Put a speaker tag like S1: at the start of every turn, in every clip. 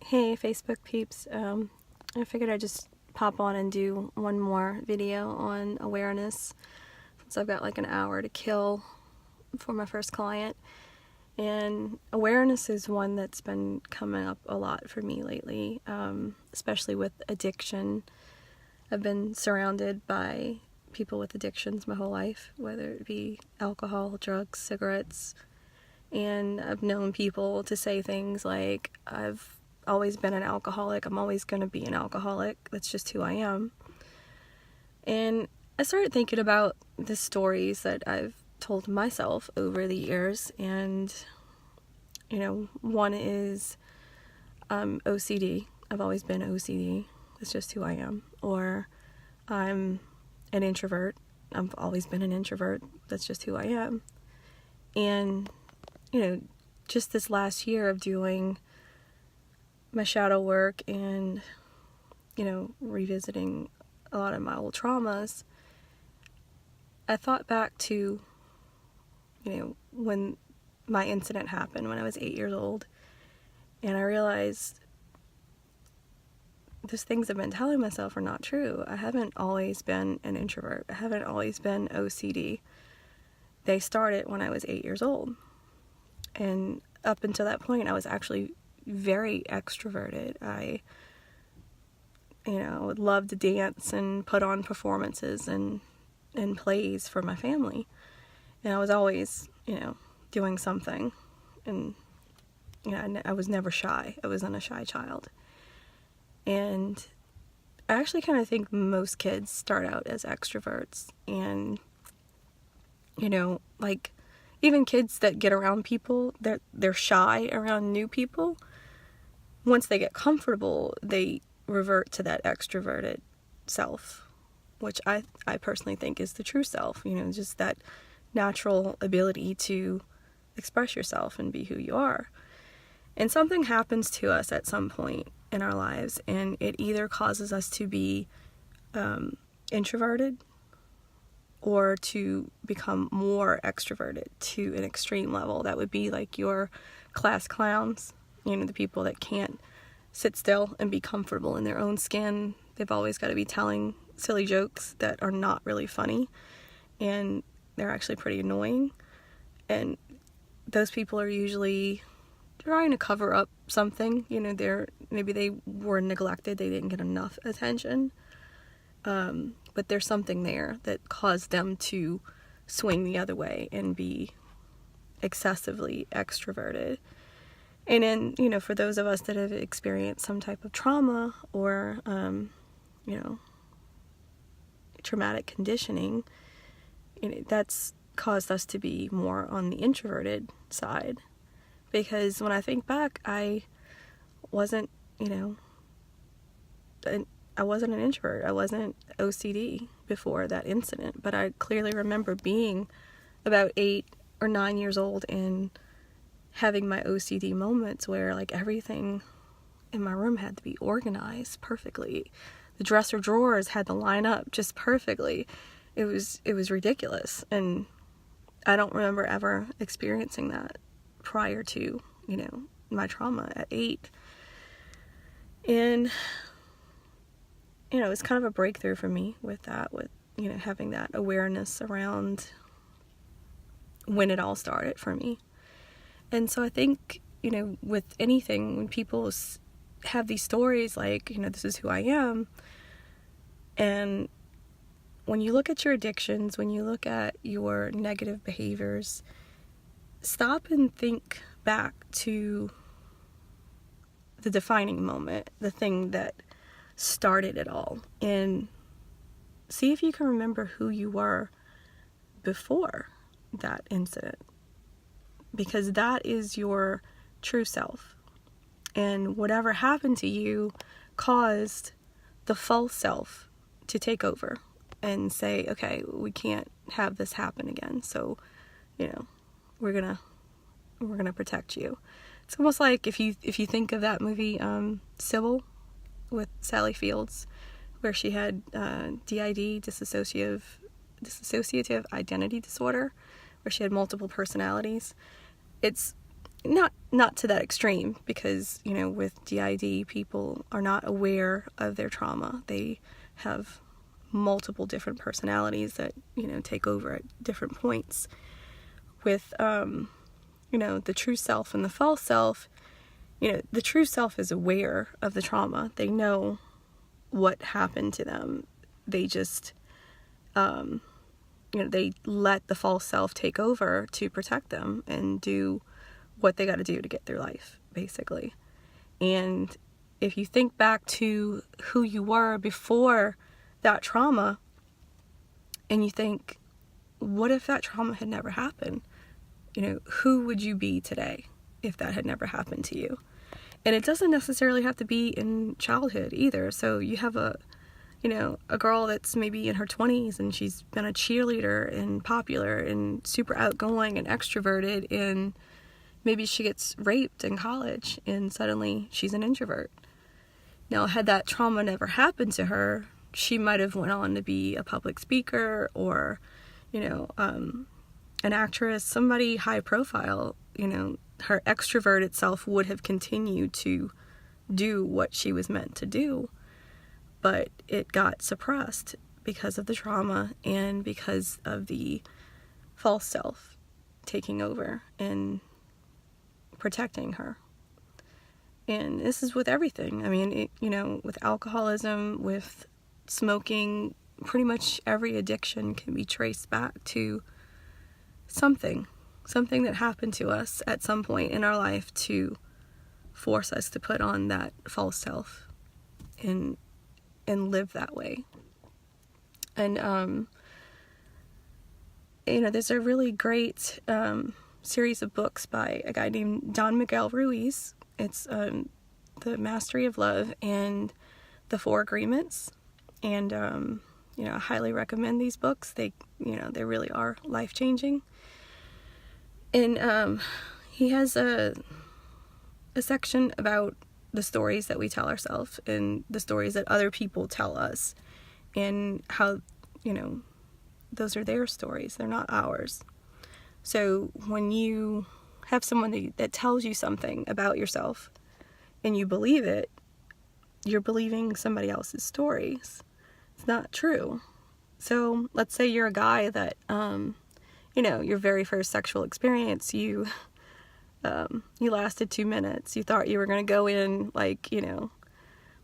S1: Hey Facebook peeps, I figured I'd just pop on and do one more video on awareness since I've got like an hour to kill for my first client. And awareness is one that's been coming up a lot for me lately, especially with addiction. I've been surrounded by people with addictions my whole life, whether it be alcohol, drugs, cigarettes, and I've known people to say things like, I've always been an alcoholic, I'm always going to be an alcoholic, that's just who I am. And I started thinking about the stories that I've told myself over the years, and one is OCD. I've always been OCD, that's just who I am. Or I'm an introvert, I've always been an introvert, that's just who I am. And just this last year of doing my shadow work and, revisiting a lot of my old traumas, I thought back to, when my incident happened when I was 8 years old, and I realized those things I've been telling myself are not true. I haven't always been an introvert. I haven't always been OCD. They started when I was 8 years old. And up until that point, I was actually very extroverted. I would love to dance and put on performances and plays for my family. And I was always, doing something. And, I was never shy. I wasn't a shy child. And I actually kind of think most kids start out as extroverts. And, even kids that get around people, they're shy around new people. Once they get comfortable, they revert to that extroverted self, which I personally think is the true self, just that natural ability to express yourself and be who you are. And something happens to us at some point in our lives, and it either causes us to be introverted or to become more extroverted to an extreme level. That would be like your class clowns, the people that can't sit still and be comfortable in their own skin. They've always got to be telling silly jokes that are not really funny, and they're actually pretty annoying. And those people are usually trying to cover up something. Maybe they were neglected, they didn't get enough attention. But there's something there that caused them to swing the other way and be excessively extroverted. And then, for those of us that have experienced some type of trauma or, traumatic conditioning, that's caused us to be more on the introverted side. Because when I think back, I wasn't, I wasn't an introvert. I wasn't OCD before that incident, but I clearly remember being about 8 or 9 years old and having my OCD moments where everything in my room had to be organized perfectly. The dresser drawers had to line up just perfectly. It was ridiculous, and I don't remember ever experiencing that prior to, my trauma at 8. And it's kind of a breakthrough for me with that, with, having that awareness around when it all started for me. And so I think, with anything, when people have these stories like, this is who I am, and when you look at your addictions, when you look at your negative behaviors, stop and think back to the defining moment, the thing that started it all, and see if you can remember who you were before that incident, because that is your true self. And whatever happened to you caused the false self to take over and say, okay, we can't have this happen again, so we're gonna protect you. It's almost like if you think of that movie Sybil with Sally Fields, where she had DID, dissociative identity disorder, where she had multiple personalities. It's not to that extreme, because, you know, with DID, people are not aware of their trauma. They have multiple different personalities that, you know, take over at different points. With, you know, the true self and the false self, you know, the true self is aware of the trauma. They know what happened to them. They just, you know, they let the false self take over to protect them and do what they got to do to get through life, basically. And if you think back to who you were before that trauma, and you think, what if that trauma had never happened? You know, who would you be today if that had never happened to you? And it doesn't necessarily have to be in childhood either. So you have a girl that's maybe in her 20s and she's been a cheerleader and popular and super outgoing and extroverted, and maybe she gets raped in college and suddenly she's an introvert. Now, had that trauma never happened to her, she might have went on to be a public speaker or, you know, an actress, somebody high profile. You know, her extroverted self would have continued to do what she was meant to do, but it got suppressed because of the trauma and because of the false self taking over and protecting her. And this is with everything. I mean, you know, with alcoholism, with smoking, pretty much every addiction can be traced back to something that happened to us at some point in our life to force us to put on that false self and live that way. And you know, there's a really great series of books by a guy named Don Miguel Ruiz. It's The Mastery of Love and The Four Agreements. And you know, I highly recommend these books. They really are life-changing. And he has a section about the stories that we tell ourselves and the stories that other people tell us, and how, you know, those are their stories, they're not ours. So when you have someone that tells you something about yourself and you believe it, you're believing somebody else's stories. It's not true. So let's say you're a guy that, you know, your very first sexual experience, you lasted 2 minutes. You thought you were going to go in, like, you know,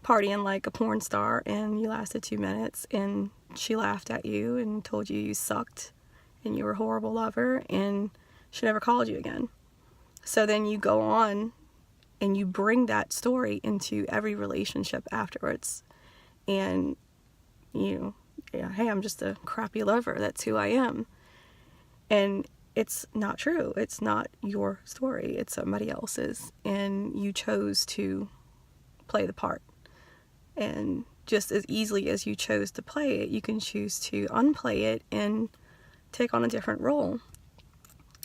S1: partying like a porn star, and you lasted 2 minutes, and she laughed at you and told you sucked and you were a horrible lover, and she never called you again. So then you go on and you bring that story into every relationship afterwards, and you, yeah, hey, I'm just a crappy lover. That's who I am. And it's not true. It's not your story. It's somebody else's. And you chose to play the part. And just as easily as you chose to play it, you can choose to unplay it and take on a different role.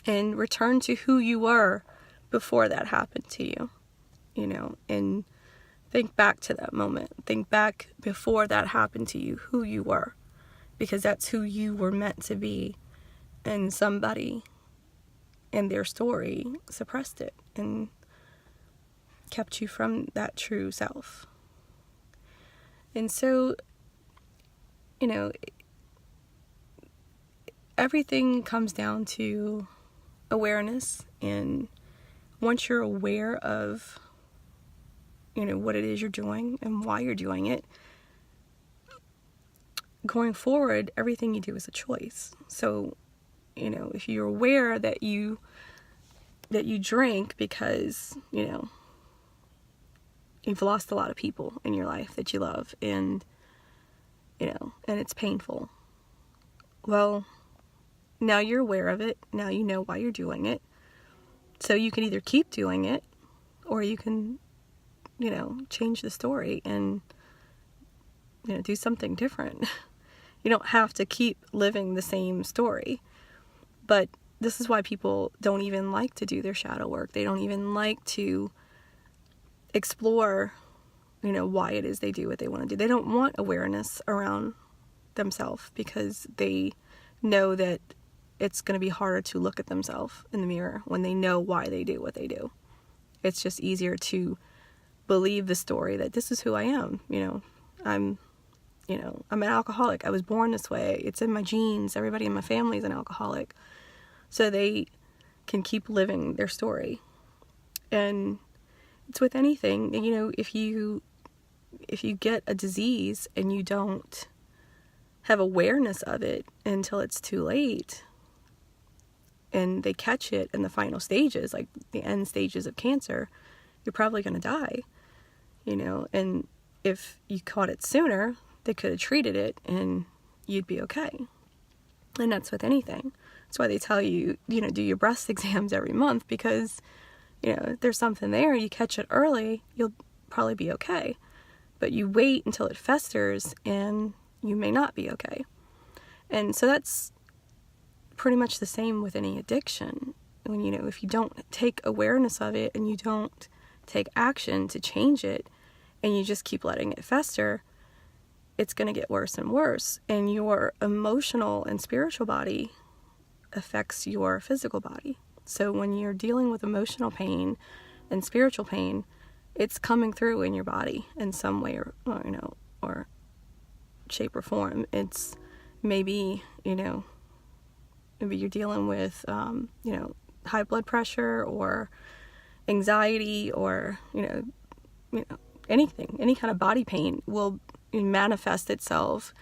S1: And return to who you were before that happened to you. You know, and think back to that moment. Think back before that happened to you, who you were. Because that's who you were meant to be. And somebody in their story suppressed it and kept you from that true self. And so, you know, everything comes down to awareness. And once you're aware of, you know, what it is you're doing and why you're doing it, going forward, everything you do is a choice. So, you know, if you're aware that you drink because, you know, you've lost a lot of people in your life that you love, and, you know, and it's painful. Well, now you're aware of it. Now you know why you're doing it. So you can either keep doing it, or you can, you know, change the story and, you know, do something different. You don't have to keep living the same story. But this is why people don't even like to do their shadow work. They don't even like to explore, you know, why it is they do what they want to do. They don't want awareness around themselves because they know that it's going to be harder to look at themselves in the mirror when they know why they do what they do. It's just easier to believe the story that this is who I am. I'm an alcoholic. I was born this way. It's in my genes. Everybody in my family is an alcoholic. So they can keep living their story. And it's with anything, if you get a disease and you don't have awareness of it until it's too late, and they catch it in the final stages, like the end stages of cancer, you're probably going to die, and if you caught it sooner, they could have treated it and you'd be okay. And that's with anything. That's why they tell you, do your breast exams every month, because, if there's something there, you catch it early, you'll probably be okay. But you wait until it festers and you may not be okay. And so that's pretty much the same with any addiction. When, if you don't take awareness of it and you don't take action to change it and you just keep letting it fester, it's going to get worse and worse. And your emotional and spiritual body affects your physical body. So when you're dealing with emotional pain and spiritual pain, it's coming through in your body in some way or shape or form. It's maybe you're dealing with, high blood pressure or anxiety or, anything, any kind of body pain will manifest itself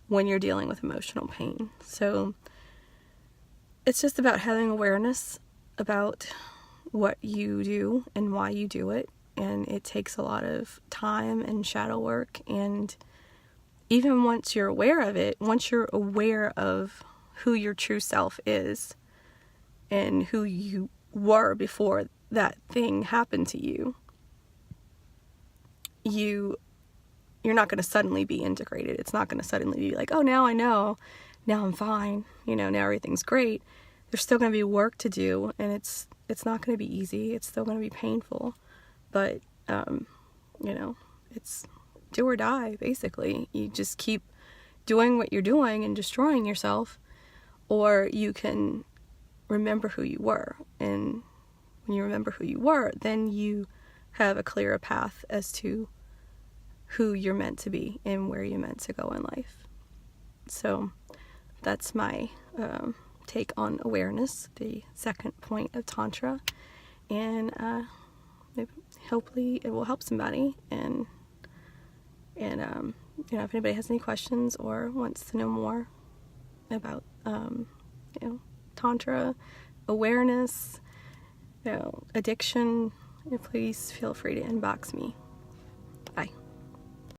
S1: when you're dealing with emotional pain. So it's just about having awareness about what you do and why you do it. And it takes a lot of time and shadow work. And even once you're aware of it, once you're aware of who your true self is and who you were before that thing happened to you, you're not going to suddenly be integrated. It's not going to suddenly be like, oh, now I know, now I'm fine, now everything's great. There's still going to be work to do, and it's not going to be easy. It's still going to be painful, but it's do or die, basically. You just keep doing what you're doing and destroying yourself, or you can remember who you were. And when you remember who you were, then you have a clearer path as to who you're meant to be and where you're meant to go in life. So that's my take on awareness, the second point of Tantra. And hopefully it will help somebody. And if anybody has any questions or wants to know more about Tantra, awareness, addiction, please feel free to inbox me.